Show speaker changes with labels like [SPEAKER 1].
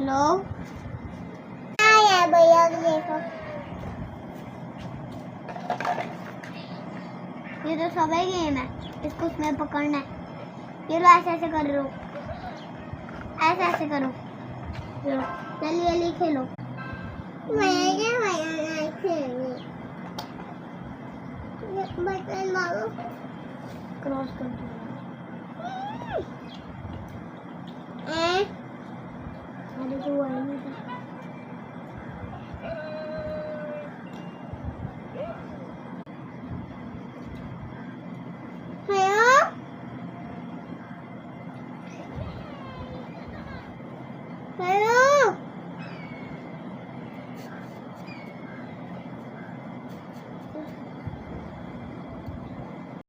[SPEAKER 1] लो भैया देखो, ये तो सबवे गेम है, इसको उसमें पकड़ना है। ये लो ऐसे ऐसे कर लो, ऐसे ऐसे करो, चलिए ये खेलो। क्रॉस कर दो।